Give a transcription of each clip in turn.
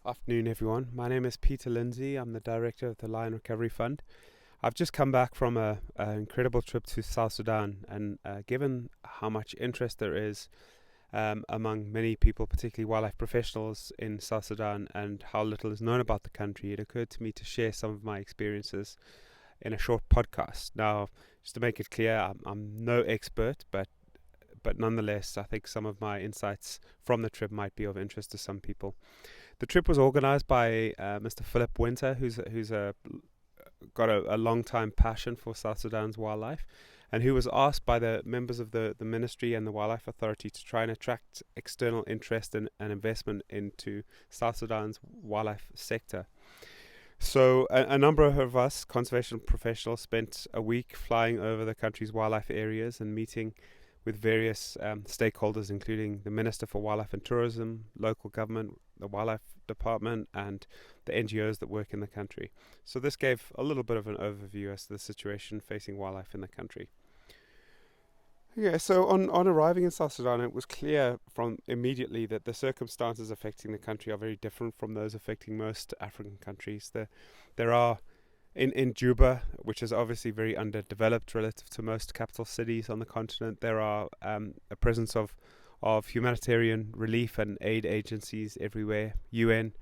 Afternoon, everyone. My name is Peter Lindsay. I'm the director of the Lion Recovery Fund. I've just come back from an incredible trip to South Sudan, and given how much interest there is among many people, particularly wildlife professionals in South Sudan, and how little is known about the country, it occurred to me to share some of my experiences in a short podcast. Now, just to make it clear, I'm no expert, but nonetheless, I think some of my insights from the trip might be of interest to some people. The trip was organised by Mr. Philip Winter, who's got a long time passion for South Sudan's wildlife, and who was asked by the members of the ministry and the Wildlife Authority to try and attract external interest and investment into South Sudan's wildlife sector. So a number of us conservation professionals spent a week flying over the country's wildlife areas and meeting with various stakeholders, including the Minister for Wildlife and Tourism, local government, the Wildlife Department, and the NGOs that work in the country. So this gave a little bit of an overview as to the situation facing wildlife in the country. Yeah, so on arriving in South Sudan, it was clear from immediately that the circumstances affecting the country are very different from those affecting most African countries. There are in Juba, which is obviously very underdeveloped relative to most capital cities on the continent, there are a presence of humanitarian relief and aid agencies everywhere. UN,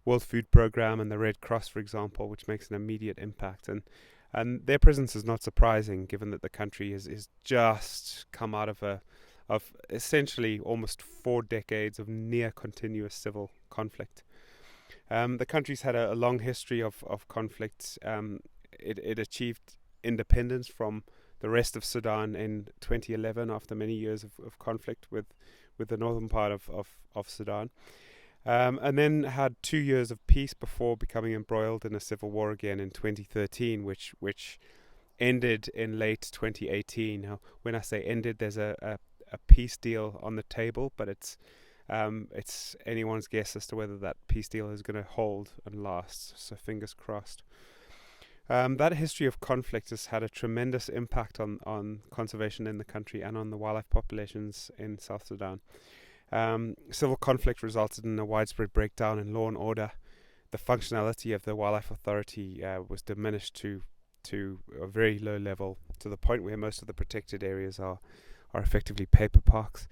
World Food Programme, and the Red Cross, for example, which makes an immediate impact. And their presence is not surprising, given that the country is just come out of essentially almost 4 decades of near continuous civil conflict. The country's had a long history of conflict. It achieved independence from the rest of Sudan in 2011 after many years of conflict with the northern part of Sudan. And then had 2 years of peace before becoming embroiled in a civil war again in 2013, which ended in late 2018. Now, when I say ended, there's a peace deal on the table, but it's anyone's guess as to whether that peace deal is going to hold and last, so fingers crossed. That history of conflict has had a tremendous impact on conservation in the country and on the wildlife populations in South Sudan. Civil conflict resulted in a widespread breakdown in law and order. The functionality of the Wildlife Authority was diminished to a very low level, to the point where most of the protected areas are effectively paper parks.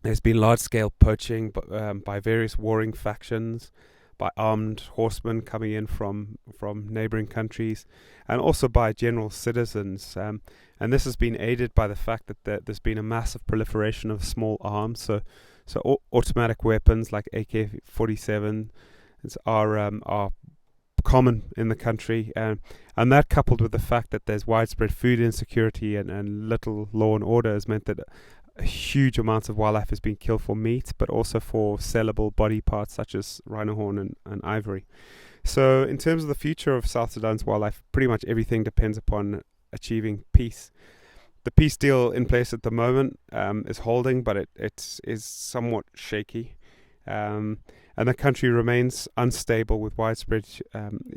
There's been large-scale poaching by various warring factions, by armed horsemen coming in from neighbouring countries, and also by general citizens. And this has been aided by the fact that there's been a massive proliferation of small arms. So automatic weapons like AK-47 are common in the country, and that, coupled with the fact that there's widespread food insecurity and little law and order, has meant that huge amounts of wildlife has been killed for meat, but also for sellable body parts such as rhino horn and ivory. So in terms of the future of South Sudan's wildlife, pretty much everything depends upon achieving peace. The peace deal in place at the moment is holding, but it is somewhat shaky. And the country remains unstable with widespread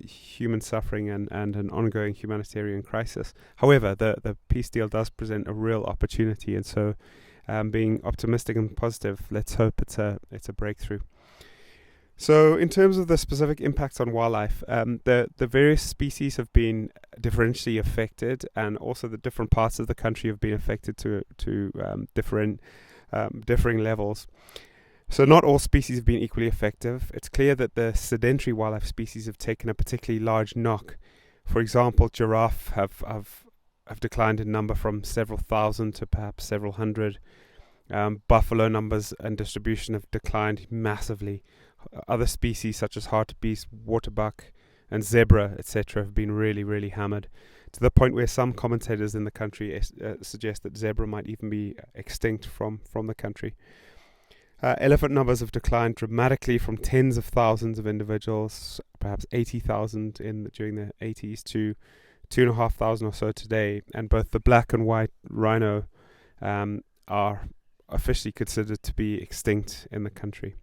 human suffering and an ongoing humanitarian crisis. However, the peace deal does present a real opportunity, and so being optimistic and positive, let's hope it's a breakthrough. So in terms of the specific impacts on wildlife, the various species have been differentially affected, and also the different parts of the country have been affected to differing levels. So not all species have been equally effective. It's clear that the sedentary wildlife species have taken a particularly large knock. For example, giraffe have declined in number from several thousand to perhaps several hundred. Buffalo numbers and distribution have declined massively. Other species such as hartebeest, waterbuck, and zebra, etc., have been really, really hammered, to the point where some commentators in the country suggest that zebra might even be extinct from the country. Elephant numbers have declined dramatically from tens of thousands of individuals, perhaps 80,000 during the 80s, to 2,500 or so today. And both the black and white rhino are officially considered to be extinct in the country.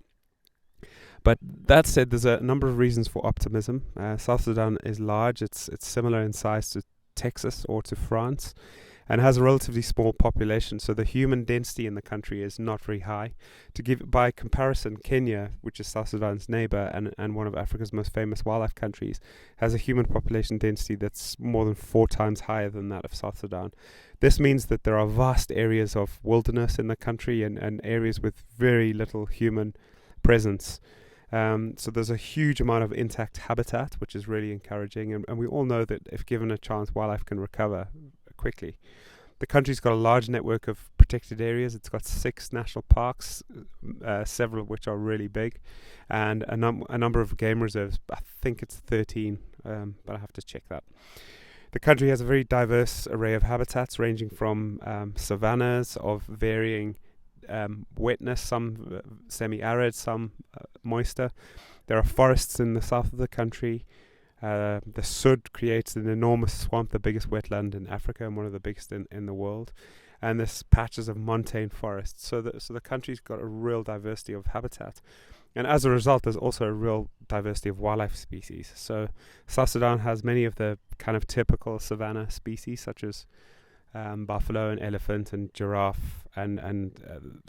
But that said, there's a number of reasons for optimism. South Sudan is large. It's similar in size to Texas or to France. and has a relatively small population, so the human density in the country is not very high. To give by comparison, Kenya, which is South Sudan's neighbor and one of Africa's most famous wildlife countries, has a human population density that's more than 4 times higher than that of South Sudan. This means that there are vast areas of wilderness in the country and areas with very little human presence. So there's a huge amount of intact habitat, which is really encouraging. And we all know that if given a chance, wildlife can recover quickly. The country's got a large network of protected areas. It's got 6 national parks, several of which are really big, and a number of game reserves. I think it's 13, but I have to check that. The country has a very diverse array of habitats, ranging from savannas of varying wetness, some semi-arid, some moister. There are forests in the south of the country. The Sud creates an enormous swamp, the biggest wetland in Africa and one of the biggest in the world. And there's patches of montane forests. So the country's got a real diversity of habitat. And as a result, there's also a real diversity of wildlife species. So South Sudan has many of the kind of typical savanna species, such as buffalo and elephant and giraffe and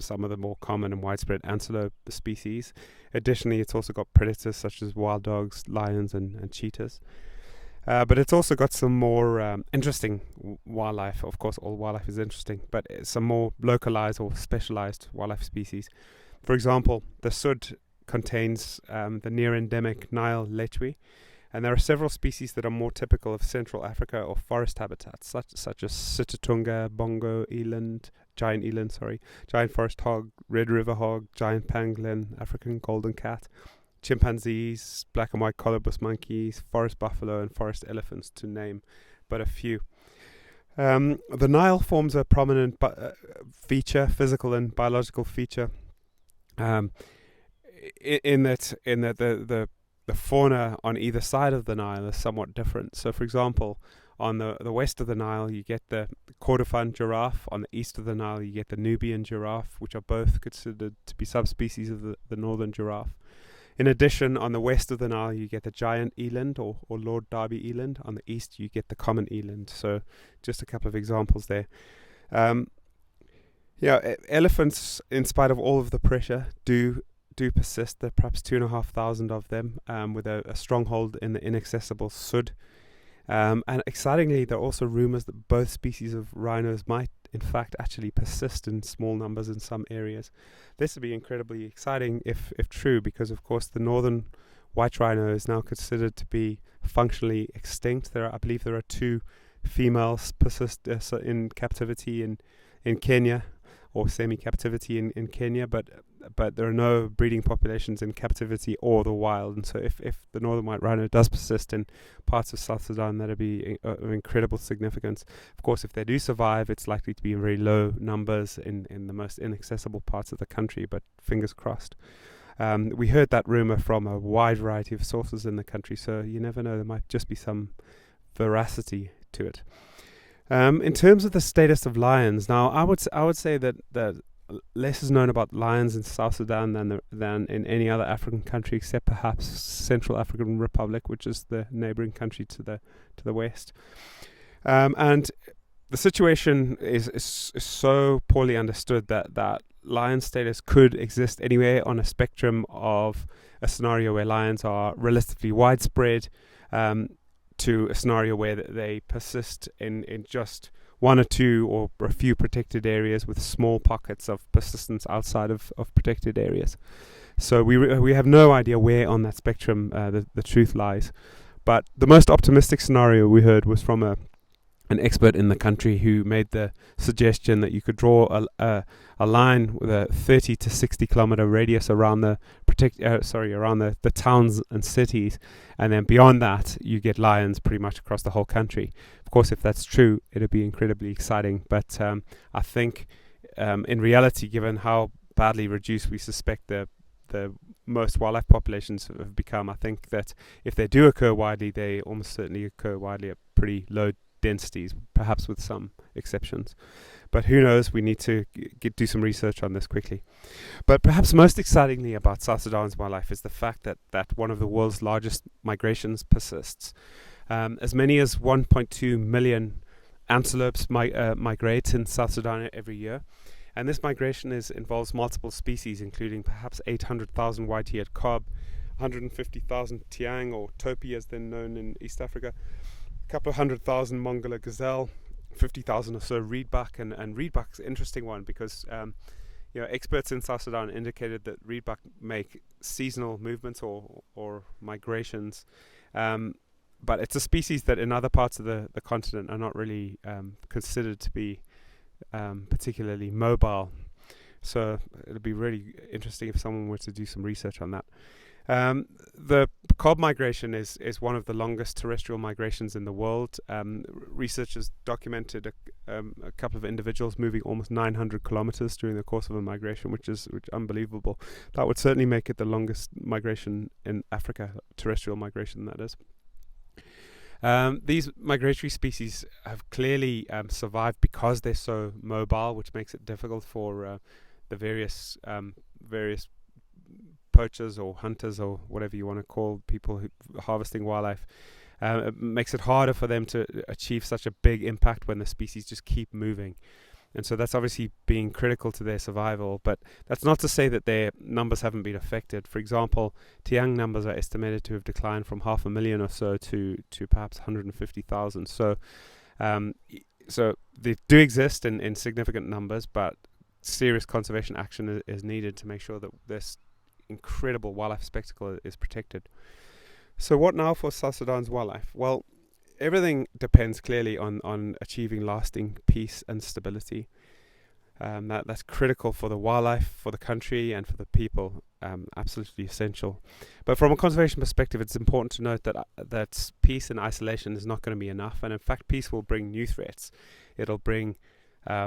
some of the more common and widespread antelope species. Additionally, it's also got predators such as wild dogs, lions and cheetahs. But it's also got some more interesting wildlife. Of course, all wildlife is interesting, but some more localized or specialized wildlife species. For example, the Sud contains the near-endemic Nile lechwe, and there are several species that are more typical of Central Africa or forest habitats, such as Sitatunga, bongo eland, giant forest hog, red river hog, giant pangolin, African golden cat, chimpanzees, black and white colobus monkeys, forest buffalo, and forest elephants, to name but a few. The Nile forms a prominent physical and biological feature, in that the fauna on either side of the Nile is somewhat different. So, for example, on the west of the Nile, you get the Kordofan giraffe. On the east of the Nile, you get the Nubian giraffe, which are both considered to be subspecies of the northern giraffe. In addition, on the west of the Nile, you get the giant eland or Lord Derby eland. On the east, you get the common eland. So, just a couple of examples there. Elephants, in spite of all of the pressure, do persist. There are perhaps 2,500 of them, with a stronghold in the inaccessible Sud. And excitingly, there are also rumors that both species of rhinos might, in fact, actually persist in small numbers in some areas. This would be incredibly exciting if true, because, of course, the northern white rhino is now considered to be functionally extinct. I believe there are 2 females persist in captivity in Kenya, or semi-captivity in Kenya, but there are no breeding populations in captivity or the wild. And so if the northern white rhino does persist in parts of South Sudan, that would be of incredible significance. Of course, if they do survive, it's likely to be in very low numbers in the most inaccessible parts of the country, but fingers crossed. We heard that rumor from a wide variety of sources in the country, so you never know, there might just be some veracity to it. In terms of the status of lions, now I would say that less is known about lions in South Sudan than in any other African country, except perhaps Central African Republic, which is the neighboring country to the west. And the situation is so poorly understood that lion status could exist anywhere on a spectrum of a scenario where lions are relatively widespread, to a scenario where they persist in just 1 or 2 or a few protected areas, with small pockets of persistence outside of protected areas. So we have no idea where on that spectrum the truth lies. But the most optimistic scenario we heard was from an expert in the country who made the suggestion that you could draw a line with a 30 to 60 kilometer radius around the towns and cities, and then beyond that you get lions pretty much across the whole country. Of course, if that's true, it'd be incredibly exciting. But I think in reality, given how badly reduced we suspect the most wildlife populations have become, I think that if they do occur widely, they almost certainly occur widely at pretty low densities, perhaps with some exceptions. But who knows, we need to do some research on this quickly. But perhaps most excitingly about South Sudan's wildlife is the fact that one of the world's largest migrations persists. As many as 1.2 million antelopes migrate in South Sudan every year. And this migration involves multiple species, including perhaps 800,000 white-eared kob, 150,000 tiang, or topi as they're known in East Africa, a couple of 100,000 Mongolian gazelle, 50,000 or so reedbuck. And reedbuck's an interesting one because experts in South Sudan indicated that reedbuck make seasonal movements or migrations, but it's a species that in other parts of the continent are not really considered to be particularly mobile. So it'll be really interesting if someone were to do some research on that. The kob migration is one of the longest terrestrial migrations in the world. Researchers documented a couple of individuals moving almost 900 kilometers during the course of a migration, which is unbelievable. That would certainly make it the longest migration in Africa, terrestrial migration, that is. These migratory species have clearly survived because they're so mobile, which makes it difficult for the various poachers or hunters or whatever you want to call people who harvesting wildlife. It makes it harder for them to achieve such a big impact when the species just keep moving. And so that's obviously being critical to their survival, but that's not to say that their numbers haven't been affected. For example, Tiang numbers are estimated to have declined from 500,000 or so to perhaps 150,000. So they do exist in significant numbers, but serious conservation action is needed to make sure that this incredible wildlife spectacle is protected. So what now for South Sudan's wildlife? Well, everything depends clearly on achieving lasting peace and stability. That's critical for the wildlife, for the country, and for the people. Absolutely essential. But from a conservation perspective, it's important to note that peace and isolation is not going to be enough. And in fact, peace will bring new threats. It'll bring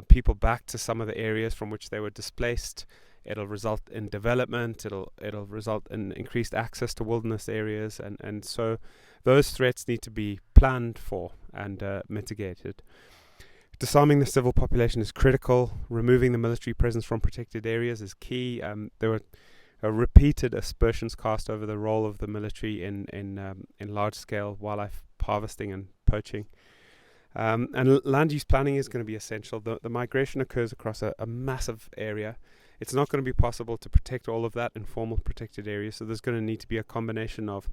people back to some of the areas from which they were displaced. It'll result in development. It'll result in increased access to wilderness areas, and so those threats need to be planned for and mitigated. Disarming the civil population is critical. Removing the military presence from protected areas is key. There were repeated aspersions cast over the role of the military in large-scale wildlife harvesting and poaching. And land use planning is going to be essential. The migration occurs across a massive area. It's not going to be possible to protect all of that in formal protected areas, so there's going to need to be a combination of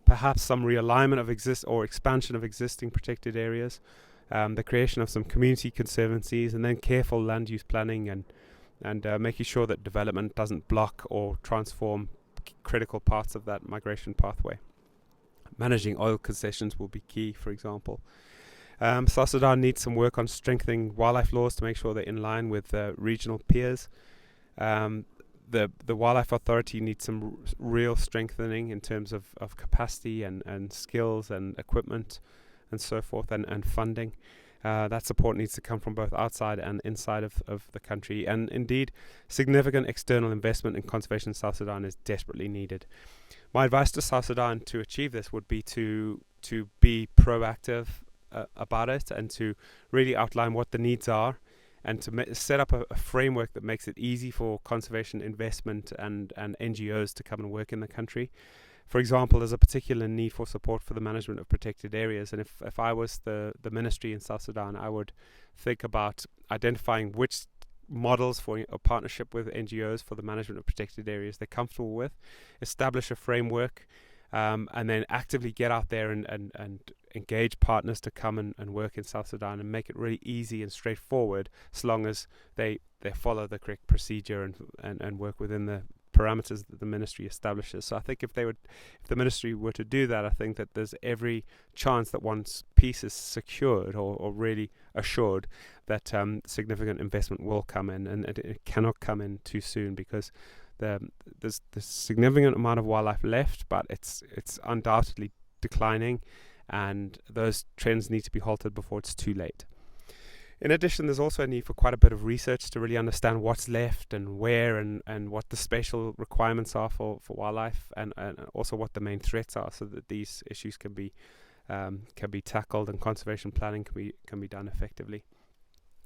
perhaps some realignment of or expansion of existing protected areas, the creation of some community conservancies, and then careful land use planning and making sure that development doesn't block or transform critical parts of that migration pathway. Managing oil concessions will be key, for example. South Sudan needs some work on strengthening wildlife laws to make sure they're in line with regional peers. The Wildlife Authority needs some real strengthening in terms of capacity and skills and equipment and so forth, and funding. That support needs to come from both outside and inside of the country, and indeed significant external investment in conservation in South Sudan is desperately needed. My advice to South Sudan to achieve this would be to be proactive about it, and to really outline what the needs are, and to set up a framework that makes it easy for conservation investment and NGOs to come and work in the country. For example, there's a particular need for support for the management of protected areas, and if I was the ministry in South Sudan, I would think about identifying which models for a partnership with NGOs for the management of protected areas they're comfortable with, establish a framework, and then actively get out there and engage partners to come and work in South Sudan, and make it really easy and straightforward, so long as they follow the correct procedure and work within the parameters that the ministry establishes. So I think if the ministry were to do that, I think that there's every chance that once peace is secured or really assured, that significant investment will come in, and it cannot come in too soon, because there's significant amount of wildlife left, but it's undoubtedly declining, and those trends need to be halted before it's too late. In addition, there's also a need for quite a bit of research to really understand what's left and where, and what the spatial requirements are for wildlife, and also what the main threats are, so that these issues can be tackled and conservation planning can be done effectively.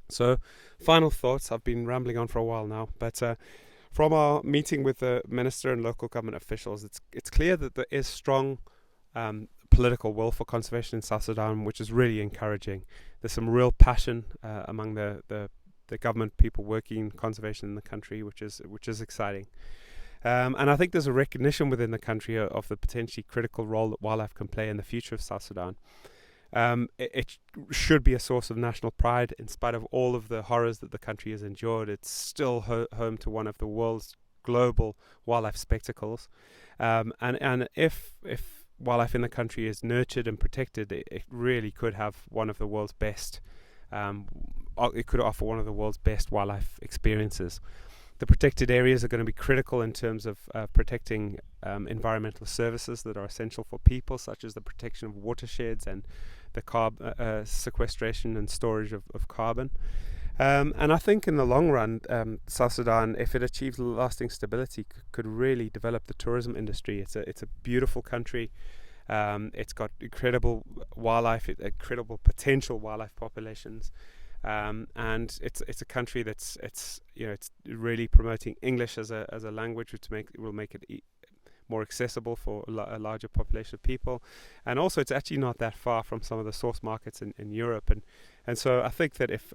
So, final thoughts. I've been rambling on for a while now, but from our meeting with the minister and local government officials, it's clear that there is strong political will for conservation in South Sudan, which is really encouraging. there's some real passion among the government people working in conservation in the country, which is exciting. And I think there's a recognition within the country of the potentially critical role that wildlife can play in the future of South Sudan. It should be a source of national pride. In spite of all of the horrors that the country has endured, it's still home to one of the world's global wildlife spectacles. And if wildlife in the country is nurtured and protected, it really could have one of the world's best. It could offer one of the world's best wildlife experiences. The protected areas are going to be critical in terms of protecting environmental services that are essential for people, such as the protection of watersheds and the sequestration and storage of carbon. And I think in the long run, South Sudan, if it achieves lasting stability, could really develop the tourism industry. It's a beautiful country. It's got incredible wildlife, incredible potential wildlife populations. And it's a country that's it's really promoting English as a language, which will make it more accessible for a larger population of people, and also it's actually not that far from some of the source markets in Europe, and so I think that if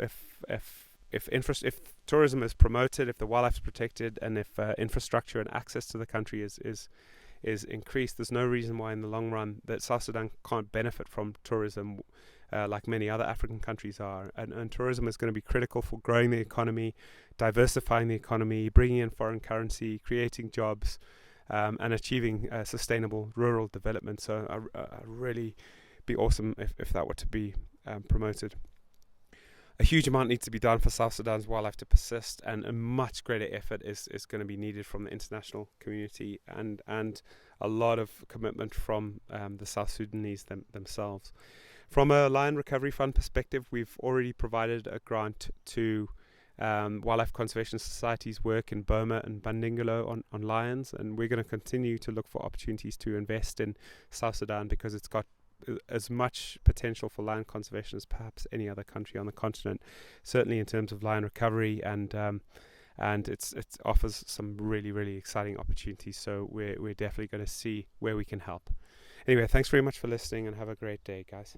tourism is promoted, if the wildlife is protected, and if infrastructure and access to the country is increased, there's no reason why in the long run that South Sudan can't benefit from tourism. Like many other African countries are. And tourism is going to be critical for growing the economy, diversifying the economy, bringing in foreign currency, creating jobs, and achieving sustainable rural development. So really be awesome if that were to be promoted. A huge amount needs to be done for South Sudan's wildlife to persist, and a much greater effort is going to be needed from the international community and a lot of commitment from the South Sudanese themselves. From a Lion Recovery Fund perspective, we've already provided a grant to Wildlife Conservation Society's work in Burma and Bandingalo on lions, and we're going to continue to look for opportunities to invest in South Sudan because it's got as much potential for lion conservation as perhaps any other country on the continent, certainly in terms of lion recovery, and it offers some really, really exciting opportunities. So we're definitely going to see where we can help. Anyway, thanks very much for listening, and have a great day, guys.